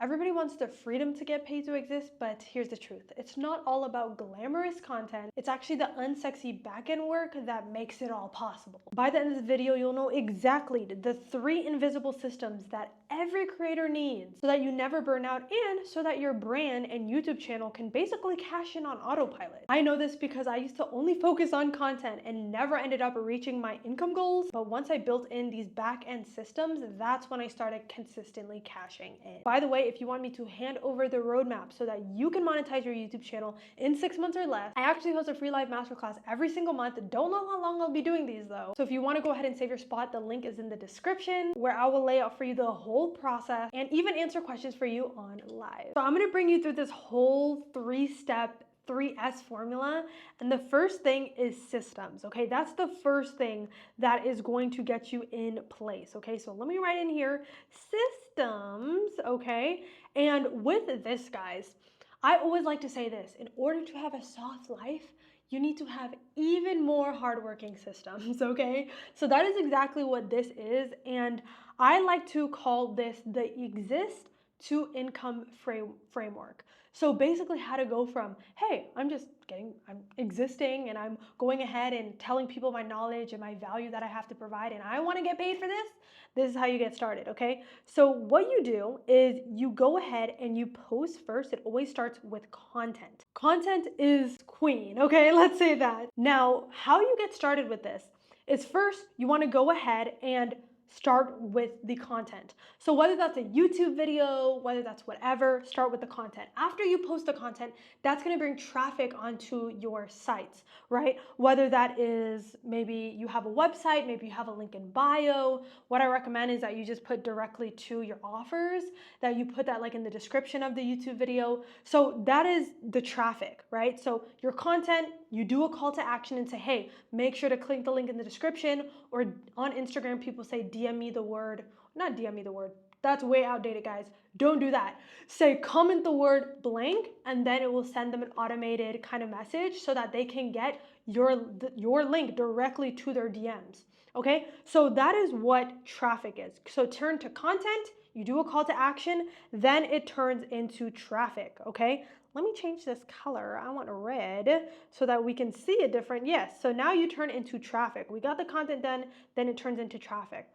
Everybody wants the freedom to get paid to exist, but here's the truth. It's not all about glamorous content. It's actually the unsexy back-end work that makes it all possible. By the end of the video, you'll know exactly the 3 invisible systems that every creator needs so that you never burn out and so that your brand and YouTube channel can basically cash in on autopilot. I know this because I used to only focus on content and never ended up reaching my income goals, but once I built in these back-end systems, that's when I started consistently cashing in. By the way, if you want me to hand over the roadmap so that you can monetize your YouTube channel in 6 months or less, I actually host a free live masterclass every single month. Don't know how long I'll be doing these though. So if you want to go ahead and save your spot, the link is in the description where I will lay out for you the whole process and even answer questions for you on live. So I'm going to bring you through this whole 3-step 3S formula. And the first thing is systems, okay? That's the first thing that is going to get you in place, okay? So let me write in here, systems, okay? And with this, guys, I always like to say this, in order to have a soft life, you need to have even more hardworking systems, okay? So that is exactly what this is. And I like to call this the exist to income framework. So basically how to go from, hey, I'm existing and I'm going ahead and telling people my knowledge and my value that I have to provide and I want to get paid for this. This is how you get started, okay? So what you do is you go ahead and you post first. It always starts with content. Content is queen, okay? Let's say that. Now, how you get started with this is first you want to go ahead and start with the content. So whether that's a YouTube video, whether that's whatever, start with the content. After you post the content, that's going to bring traffic onto your sites, right? Whether that is maybe you have a website, maybe you have a link in bio. What I recommend is that you just put directly to your offers, that you put that like in the description of the YouTube video. So that is the traffic, right? So your content, you do a call to action and say, hey, make sure to click the link in the description, or on Instagram, people say DM me the word, not DM me the word, that's way outdated, guys. Don't do that. Say comment the word blank, and then it will send them an automated kind of message so that they can get your link directly to their DMs. Okay, so that is what traffic is. So turn to content, you do a call to action, then it turns into traffic. Okay, let me change this color. I want red so that we can see it different. Yes, so now you turn into traffic. We got the content done, then it turns into traffic.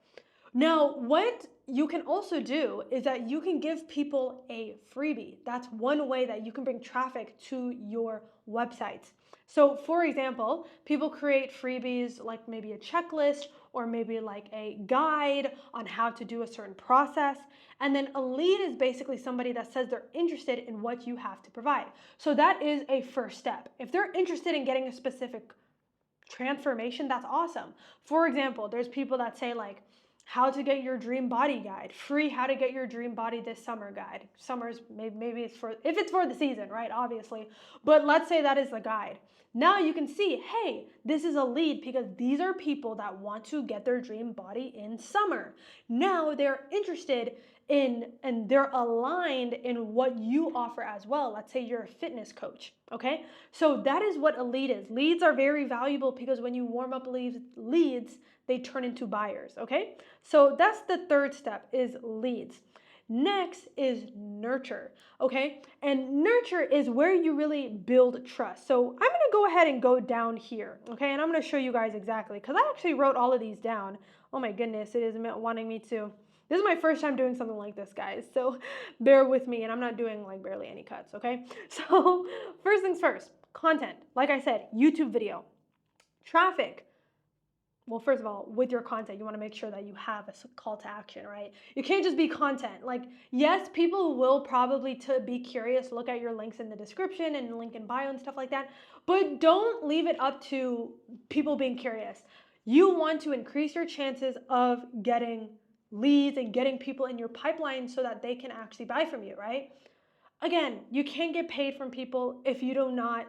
Now, what you can also do is that you can give people a freebie. That's one way that you can bring traffic to your website. So for example, people create freebies like maybe a checklist or maybe like a guide on how to do a certain process. And then a lead is basically somebody that says they're interested in what you have to provide. So that is a first step. If they're interested in getting a specific transformation, that's awesome. For example, there's people that say like, how to get your dream body guide, free how to get your dream body this summer guide. Summer's maybe it's for, if it's for the season, right, obviously. But let's say that is the guide. Now you can see, hey, this is a lead because these are people that want to get their dream body in summer. Now they're interested in, and they're aligned in what you offer as well. Let's say you're a fitness coach, okay? So that is what a lead is. Leads are very valuable because when you warm up leads, they turn into buyers, okay? So that's the third step, is leads. Next is nurture, okay? And nurture is where you really build trust. So I'm gonna go ahead and go down here, okay? And I'm gonna show you guys exactly, because I actually wrote all of these down. Oh my goodness, it is wanting me to. This is my first time doing something like this, guys, so bear with me, and I'm not doing like barely any cuts, okay? So first things first, content. Like I said, YouTube video. Traffic. Well, first of all, with your content, you want to make sure that you have a call to action, right? You can't just be content. Like, yes, people will probably, to be curious, look at your links in the description and link in bio and stuff like that, but don't leave it up to people being curious. You want to increase your chances of getting leads and getting people in your pipeline so that they can actually buy from you, right? Again, you can't get paid from people if you do not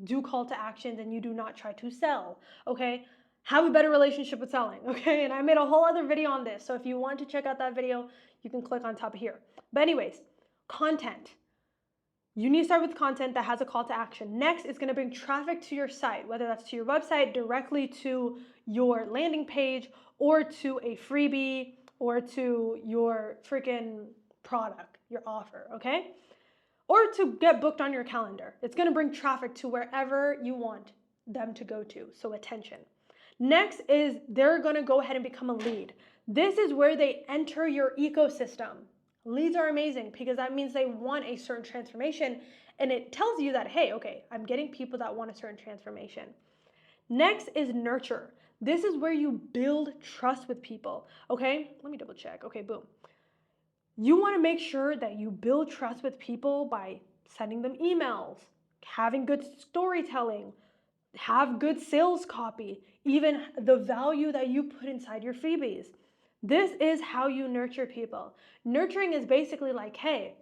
do call to actions and you do not try to sell, okay? Have a better relationship with selling, okay? And I made a whole other video on this, so if you want to check out that video, you can click on top of here. But anyways, content. You need to start with content that has a call to action. Next is going to bring traffic to your site, whether that's to your website, directly to your landing page, or to a freebie, or to your freaking product. your offer, okay? Or to get booked on your calendar. It's gonna bring traffic to wherever you want them to go to, so attention. Next is they're gonna go ahead and become a lead. This is where they enter your ecosystem. Leads are amazing because that means they want a certain transformation, and it tells you that, hey, okay, I'm getting people that want a certain transformation. Next is nurture. This is where you build trust with people, okay? Let me double check. Okay, boom. You want to make sure that you build trust with people by sending them emails, having good storytelling, have good sales copy, even the value that you put inside your freebies. This is how you nurture people. Nurturing is basically like, hey,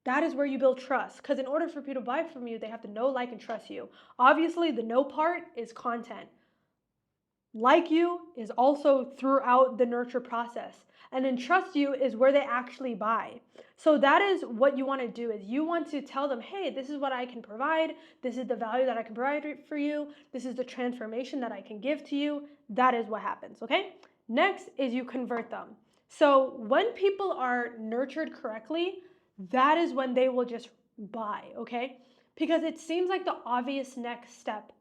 that is where you build trust. Because in order for people to buy from you, they have to know, like, and trust you. Obviously, the know part is content. Like you is also throughout the nurture process. And then trust you is where they actually buy. So that is what you want to do, is you want to tell them, hey, this is what I can provide. This is the value that I can provide for you. This is the transformation that I can give to you. That is what happens, okay? Next is you convert them. So when people are nurtured correctly, that is when they will just buy, okay? Because it seems like the obvious next step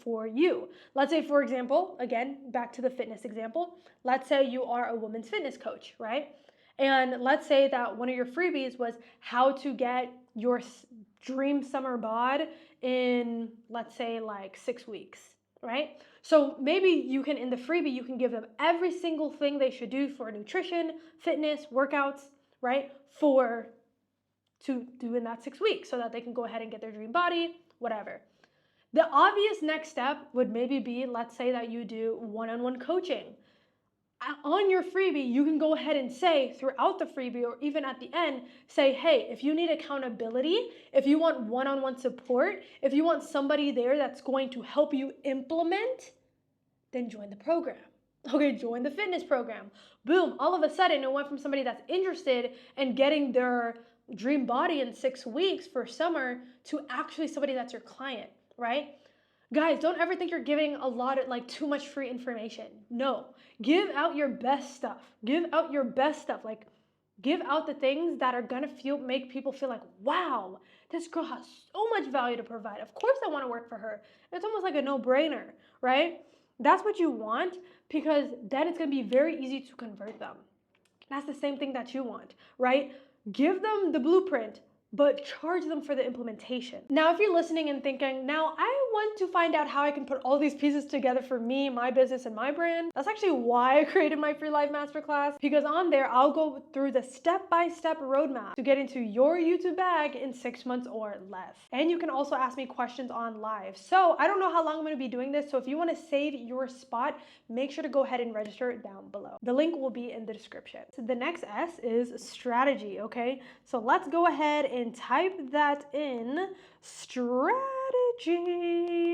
for you. Let's say, for example, again, back to the fitness example, let's say you are a women's fitness coach, right? And let's say that one of your freebies was how to get your dream summer bod in, let's say, like 6 weeks, right? So maybe you can, in the freebie, you can give them every single thing they should do for nutrition, fitness, workouts, right? To do in that 6 weeks so that they can go ahead and get their dream body, whatever. The obvious next step would maybe be, let's say that you do one-on-one coaching. On your freebie, you can go ahead and say throughout the freebie or even at the end, say, hey, if you need accountability, if you want one-on-one support, if you want somebody there that's going to help you implement, then join the program. Okay, join the fitness program. Boom, all of a sudden it went from somebody that's interested in getting their dream body in 6 weeks for summer to actually somebody that's your client. Right? Guys, don't ever think you're giving a lot of, like, too much free information. No, give out your best stuff. Give out your best stuff. Like, give out the things that are gonna make people feel like, wow, this girl has so much value to provide. Of course I want to work for her. It's almost like a no-brainer, right? That's what you want, because then it's gonna be very easy to convert them. That's the same thing that you want, right? Give them the blueprint, but charge them for the implementation. Now, if you're listening and thinking, now I want to find out how I can put all these pieces together for me, my business, and my brand, that's actually why I created my free live masterclass, because on there, I'll go through the step-by-step roadmap to get into your YouTube bag in 6 months or less. And you can also ask me questions on live. So I don't know how long I'm gonna be doing this, so if you wanna save your spot, make sure to go ahead and register down below. The link will be in the description. So the next S is strategy, okay? So let's go ahead and type that in, strategy.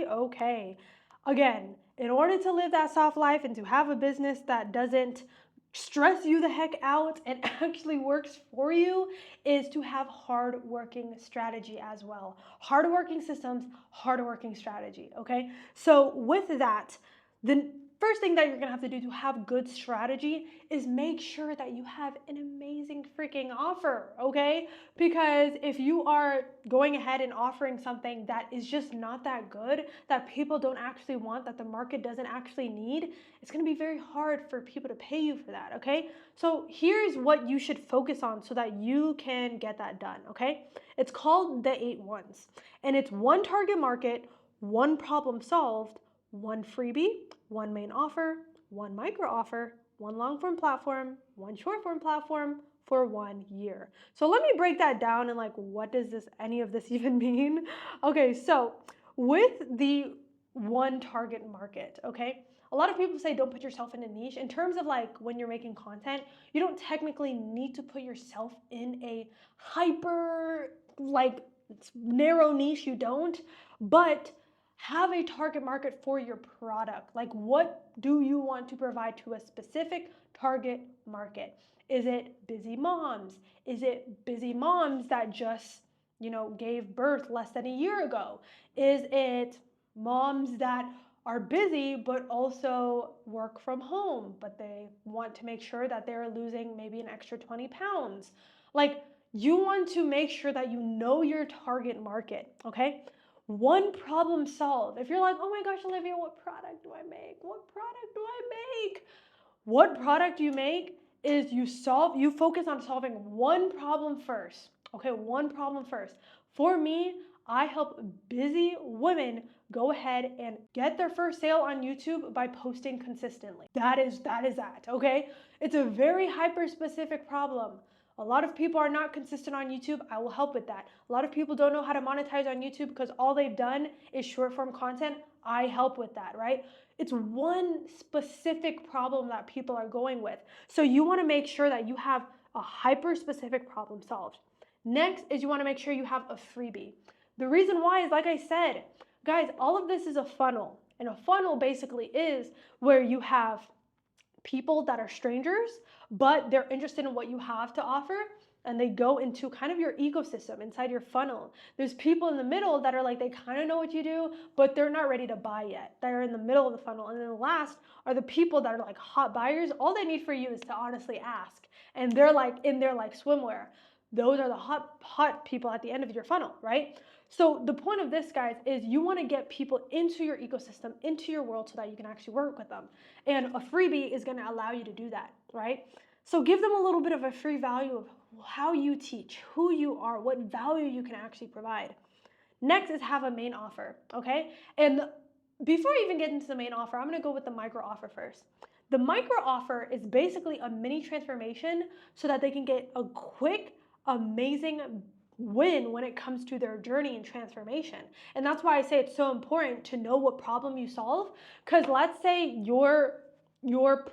Okay. Again, in order to live that soft life and to have a business that doesn't stress you the heck out and actually works for you, is to have hard-working strategy as well. Hard-working systems, hard-working strategy, okay? So with that, the first thing that you're gonna have to do to have good strategy is make sure that you have an amazing freaking offer, okay? Because if you are going ahead and offering something that is just not that good, that people don't actually want, that the market doesn't actually need, it's gonna be very hard for people to pay you for that, okay? So here's what you should focus on so that you can get that done, okay? It's called the 8 1s, and it's one target market, one problem solved, one freebie, one main offer, one micro offer, one long form platform, one short form platform for 1 year. So let me break that down and, like, what does any of this even mean? Okay, so with the one target market, okay, a lot of people say don't put yourself in a niche. In terms of, like, when you're making content, you don't technically need to put yourself in a hyper, like, narrow niche, you don't, but have a target market for your product. Like, what do you want to provide to a specific target market? Is it busy moms? Is it busy moms that just, gave birth less than a year ago? Is it moms that are busy but also work from home, but they want to make sure that they're losing maybe an extra 20 pounds? Like, You want to make sure that you know your target market, okay? One problem solve. If you're like, oh my gosh, Olivia, what product do I make? What product do I make? What product you make is you focus on solving one problem first, okay? One problem first. For me, I help busy women go ahead and get their first sale on YouTube by posting consistently. That is that, okay? It's a very hyper-specific problem. A lot of people are not consistent on YouTube. I will help with that. A lot of people don't know how to monetize on YouTube because all they've done is short form content. I help with that, right? It's one specific problem that people are going with. So you want to make sure that you have a hyper specific problem solved. Next is you want to make sure you have a freebie. The reason why is, like I said, guys, all of this is a funnel. And a funnel basically is where you have people that are strangers, but they're interested in what you have to offer, and they go into kind of your ecosystem inside your funnel. There's people in the middle that are like, they kind of know what you do, but they're not ready to buy yet. They're in the middle of the funnel. And then the last are the people that are like hot buyers. All they need for you is to honestly ask. And they're like in their like swimwear. Those are the hot people at the end of your funnel, right? So the point of this, guys, is you want to get people into your ecosystem, into your world, so that you can actually work with them. And a freebie is going to allow you to do that, right? So give them a little bit of a free value of how you teach, who you are, what value you can actually provide. Next is have a main offer, okay? And before I even get into the main offer, I'm going to go with the micro offer first. The micro offer is basically a mini transformation so that they can get a quick, amazing win when it comes to their journey and transformation. And that's why I say it's so important to know what problem you solve, because let's say your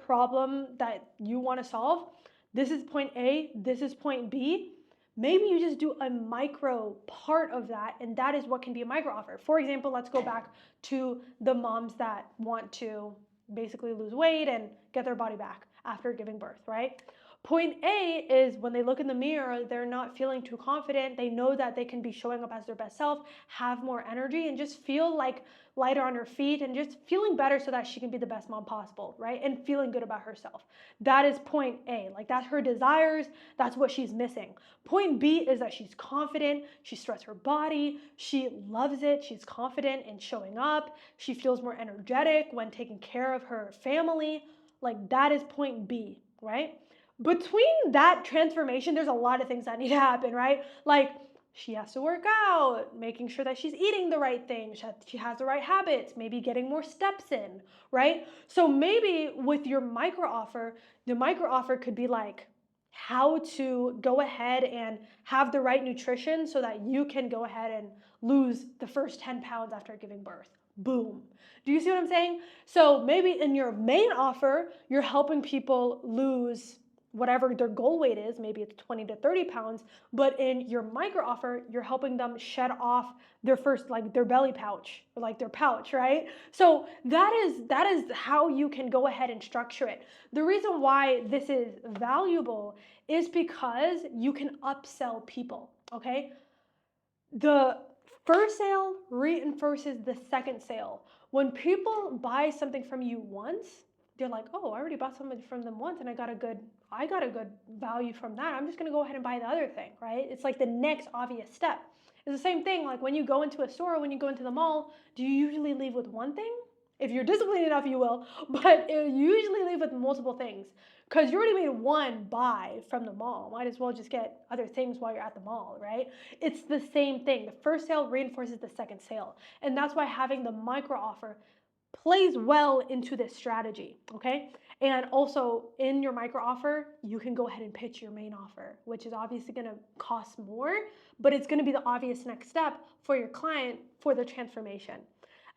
problem that you want to solve, this is point A, this is point B. Maybe you just do a micro part of that, and that is what can be a micro offer. For example, let's go back to the moms that want to basically lose weight and get their body back after giving birth, right? Point A is when they look in the mirror, they're not feeling too confident. They know that they can be showing up as their best self, have more energy, and just feel like lighter on her feet and just feeling better so that she can be the best mom possible, right? And feeling good about herself. That is point A. Like, that's her desires. That's what she's missing. Point B is that she's confident. She struts her body. She loves it. She's confident in showing up. She feels more energetic when taking care of her family. Like, that is point B, right? Between that transformation, there's a lot of things that need to happen, right? Like, she has to work out, making sure that she's eating the right things, she has the right habits, maybe getting more steps in, right? So maybe with your micro offer, the micro offer could be like how to go ahead and have the right nutrition so that you can go ahead and lose the first 10 pounds after giving birth. Boom. Do you see what I'm saying? So maybe in your main offer, you're helping people lose whatever their goal weight is, maybe it's 20 to 30 pounds, but in your micro offer, you're helping them shed off their first, like their belly pouch, or like their pouch, right? So that is how you can go ahead and structure it. The reason why this is valuable is because you can upsell people, okay? The first sale reinforces the second sale. When people buy something from you once, they're like, oh, I already bought something from them once and I got a good value from that. I'm just gonna go ahead and buy the other thing, right? It's like the next obvious step. It's the same thing, like when you go into a store, when you go into the mall, do you usually leave with one thing? If you're disciplined enough, you will, but you usually leave with multiple things because you already made one buy from the mall. Might as well just get other things while you're at the mall, right? It's the same thing. The first sale reinforces the second sale. And that's why having the micro offer plays well into this strategy, okay? And also in your micro offer, you can go ahead and pitch your main offer, which is obviously gonna cost more, but it's gonna be the obvious next step for your client for the transformation.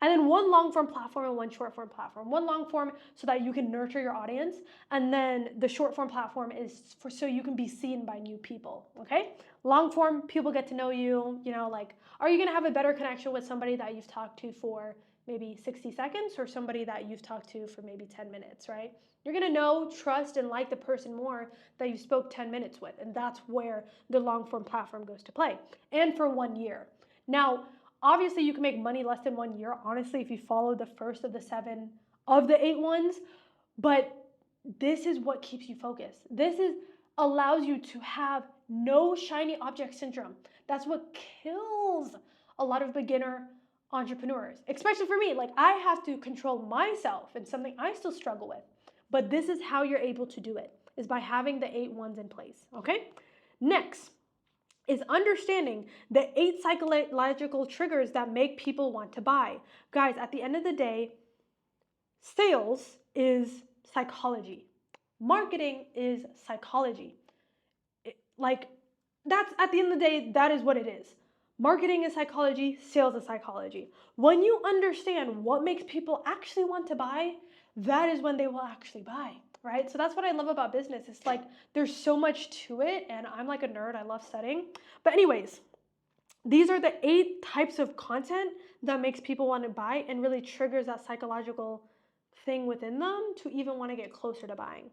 And then one long form platform and one short form platform. One long form so that you can nurture your audience, and then the short form platform is for so you can be seen by new people, okay? Long form, people get to know you, like, are you gonna have a better connection with somebody that you've talked to for maybe 60 seconds or somebody that you've talked to for maybe 10 minutes, right? You're gonna know, trust, and like the person more that you spoke 10 minutes with, and that's where the long form platform goes to play, and for 1 year. Now, obviously you can make money less than 1 year, honestly, if you follow the first of the 7 of the 8 ones, but this is what keeps you focused. This allows you to have no shiny object syndrome. That's what kills a lot of beginner entrepreneurs, especially for me. Like, I have to control myself, and something I still struggle with. But this is how you're able to do it, is by having the 8 ones in place, okay? Next is understanding the 8 psychological triggers that make people want to buy. Guys, at the end of the day, sales is psychology. Marketing is psychology. That's, at the end of the day, that is what it is. Marketing is psychology, sales is psychology. When you understand what makes people actually want to buy, that is when they will actually buy, right? So that's what I love about business. It's like there's so much to it, and I'm like a nerd. I love studying. But anyways, these are the 8 types of content that makes people want to buy and really triggers that psychological thing within them to even want to get closer to buying.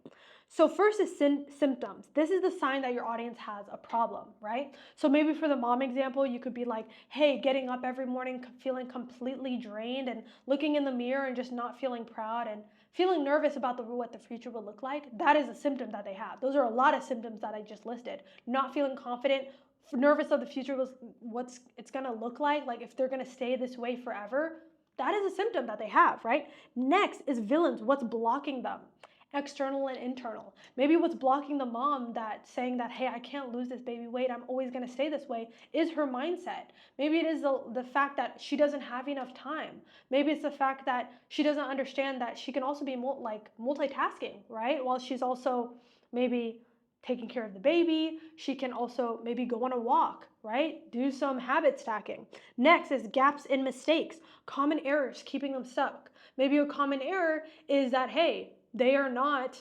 So first is symptoms. This is the sign that your audience has a problem, right? So maybe for the mom example, you could be like, hey, getting up every morning feeling completely drained and looking in the mirror and just not feeling proud and feeling nervous about what the future will look like. That is a symptom that they have. Those are a lot of symptoms that I just listed. Not feeling confident, nervous of the future, what's it's gonna look like if they're gonna stay this way forever. That is a symptom that they have, right? Next is villains. What's blocking them? External and internal. Maybe what's blocking the mom that saying that, hey, I can't lose this baby weight, I'm always going to stay this way, is her mindset. Maybe it is the fact that she doesn't have enough time. Maybe it's the fact that she doesn't understand that she can also be multitasking, right? While she's also maybe taking care of the baby, she can also maybe go on a walk, right? Do some habit stacking. Next is gaps in mistakes, common errors, keeping them stuck. Maybe a common error is that, hey, they are not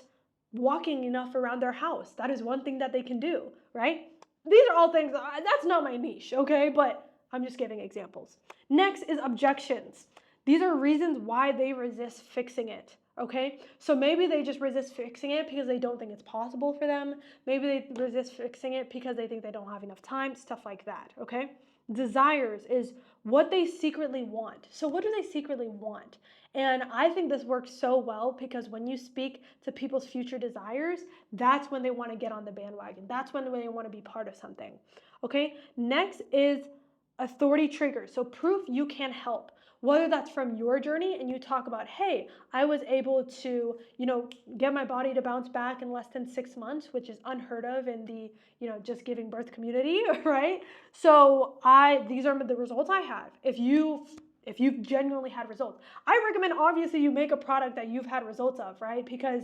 walking enough around their house. That is one thing that they can do, right? These are all things, that's not my niche, okay? But I'm just giving examples. Next is objections. These are reasons why they resist fixing it, okay? So maybe they just resist fixing it because they don't think it's possible for them. Maybe they resist fixing it because they think they don't have enough time, stuff like that, okay? Desires is what they secretly want. So what do they secretly want? And I think this works so well because when you speak to people's future desires, that's when they want to get on the bandwagon. That's when they want to be part of something. Okay? Next is authority triggers. So proof you can help. Whether that's from your journey and you talk about, hey, I was able to, get my body to bounce back in less than 6 months, which is unheard of in the, just giving birth community, right? So these are the results I have. If you've genuinely had results, I recommend obviously you make a product that you've had results of, right? Because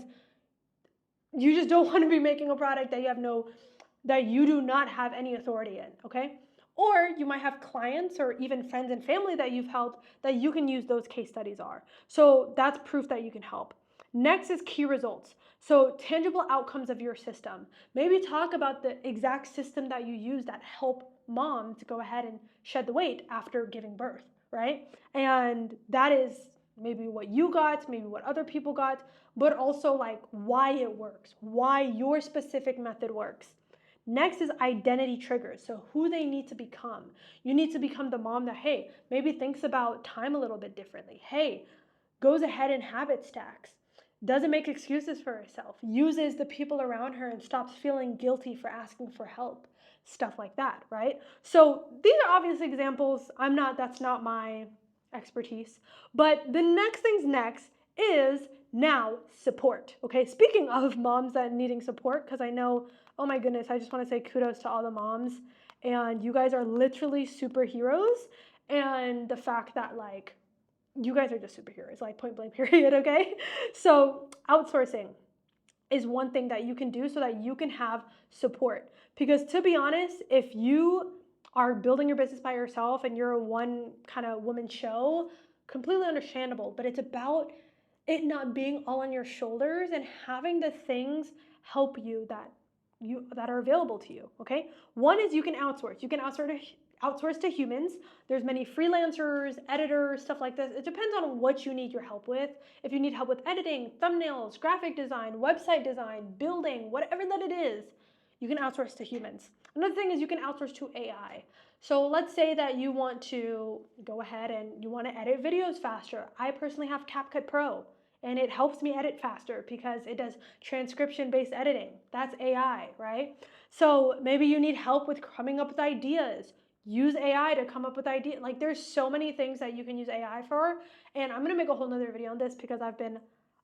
you just don't want to be making a product that you do not have any authority in, okay? Or you might have clients or even friends and family that you've helped that you can use those case studies are. So that's proof that you can help. Next is key results. So tangible outcomes of your system. Maybe talk about the exact system that you use that help mom to go ahead and shed the weight after giving birth, right? And that is maybe what you got, maybe what other people got, but also why it works, why your specific method works. Next is identity triggers. So who they need to become. You need to become the mom that, hey, maybe thinks about time a little bit differently. Hey, goes ahead and habit stacks. Doesn't make excuses for herself. Uses the people around her and stops feeling guilty for asking for help. Stuff like that, right? So these are obvious examples. That's not my expertise. But the next thing's next is now support. Okay, speaking of moms that needing support, because I know, oh my goodness, I just want to say kudos to all the moms. And you guys are literally superheroes. And the fact that you guys are just superheroes, point blank period, okay? So outsourcing is one thing that you can do so that you can have support. Because to be honest, if you are building your business by yourself and you're a one kind of woman show, completely understandable, but it's about it not being all on your shoulders and having the things help you that are available to you, okay? One is you can outsource. You can outsource to humans. There's many freelancers, editors, stuff like this. It depends on what you need your help with. If you need help with editing, thumbnails, graphic design, website design, building, whatever that it is, you can outsource to humans. Another thing is you can outsource to AI. So let's say that you want to go ahead and you want to edit videos faster. I personally have CapCut Pro. and it helps me edit faster because it does transcription-based editing. That's AI, right? So maybe you need help with coming up with ideas. Use AI to come up with ideas. Like, there's so many things that you can use AI for, and I'm gonna make a whole nother video on this because I've been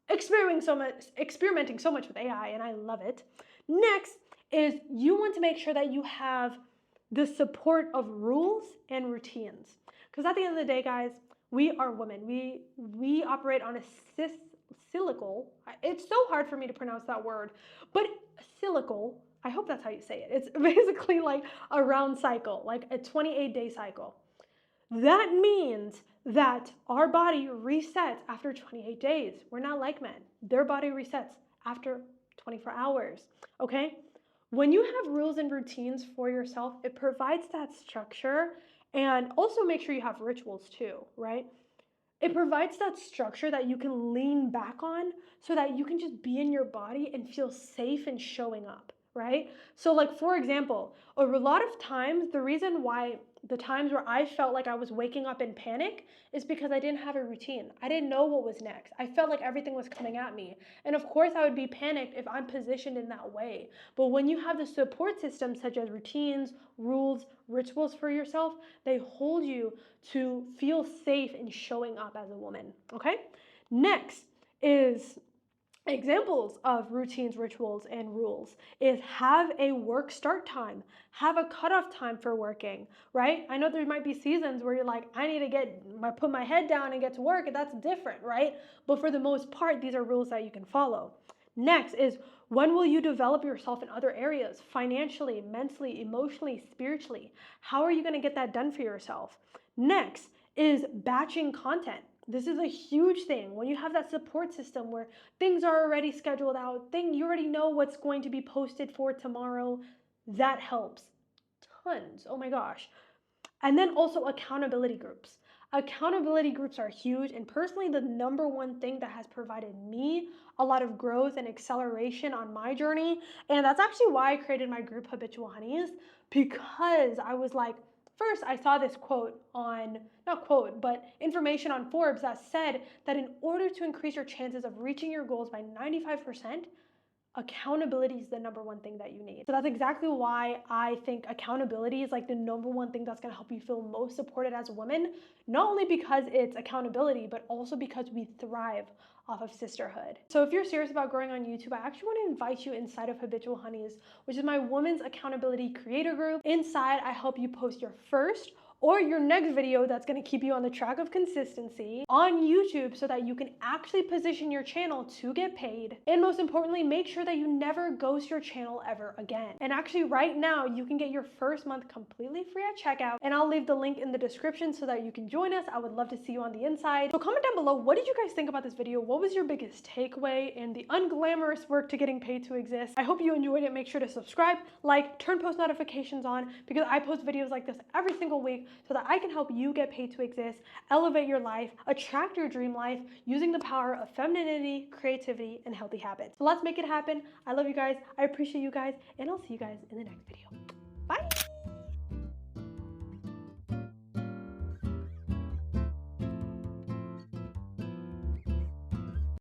experimenting so much with AI and I love it. Next is you want to make sure that you have the support of rules and routines. Because at the end of the day, guys, we are women. We operate on a cyclical. It's so hard for me to pronounce that word, but cyclical, I hope that's how you say it. It's basically like a round cycle, like a 28-day cycle. That means that our body resets after 28 days. We're not like men. Their body resets after 24 hours, okay? When you have rules and routines for yourself, it provides that structure, and also make sure you have rituals too, right? It provides that structure that you can lean back on so that you can just be in your body and feel safe in showing up, right? So like, for example, a lot of times, the reason why the times where I felt like I was waking up in panic is because I didn't have a routine. I didn't know what was next. I felt like everything was coming at me. And of course I would be panicked if I'm positioned in that way. But when you have the support systems such as routines, rules, rituals for yourself, they hold you to feel safe in showing up as a woman, okay? Next is examples of routines, rituals, and rules is have a work start time, have a cutoff time for working, right? I know there might be seasons where you're like, I need to put my head down and get to work, and that's different, right? But for the most part, these are rules that you can follow. Next is, when will you develop yourself in other areas, financially, mentally, emotionally, spiritually? How are you going to get that done for yourself? Next is batching content. This is a huge thing. When you have that support system where things are already scheduled out, you already know what's going to be posted for tomorrow, that helps tons. Oh my gosh. And then also accountability groups. Accountability groups are huge, and personally the number one thing that has provided me a lot of growth and acceleration on my journey, and that's actually why I created my group Habitual Honeys, because I was like, first, I saw this quote on, not quote, but information on Forbes that said that in order to increase your chances of reaching your goals by 95%, accountability is the number one thing that you need. So that's exactly why I think accountability is like the number one thing that's gonna help you feel most supported as a woman, not only because it's accountability, but also because we thrive off of sisterhood. So if you're serious about growing on YouTube, I actually want to invite you inside of Habitual Honeys, which is my women's accountability creator group. Inside, I help you post your first or your next video that's going to keep you on the track of consistency on YouTube so that you can actually position your channel to get paid. And most importantly, make sure that you never ghost your channel ever again. And actually right now, you can get your first month completely free at checkout, and I'll leave the link in the description so that you can join us. I would love to see you on the inside. So comment down below, what did you guys think about this video? What was your biggest takeaway in the unglamorous work to getting paid to exist? I hope you enjoyed it. Make sure to subscribe, like, turn post notifications on, because I post videos like this every single week, so that I can help you get paid to exist, elevate your life, attract your dream life using the power of femininity, creativity, and healthy habits. So let's make it happen. I love you guys. I appreciate you guys, and I'll see you guys in the next video. Bye.